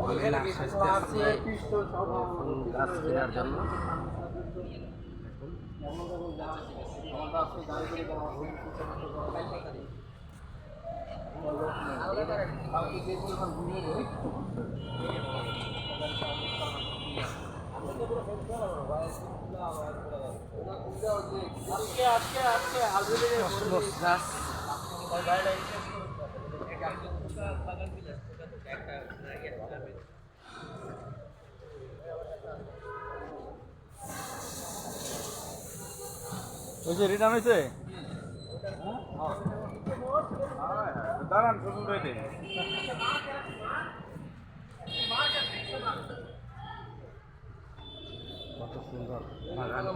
আমি লাশ আসতেছি গাছ কেনার জন্য। গাছ হয়েছে রিটার্ন হয়েছে দাঁড়ান শুনুন রেডি কত সুন্দর বাগান।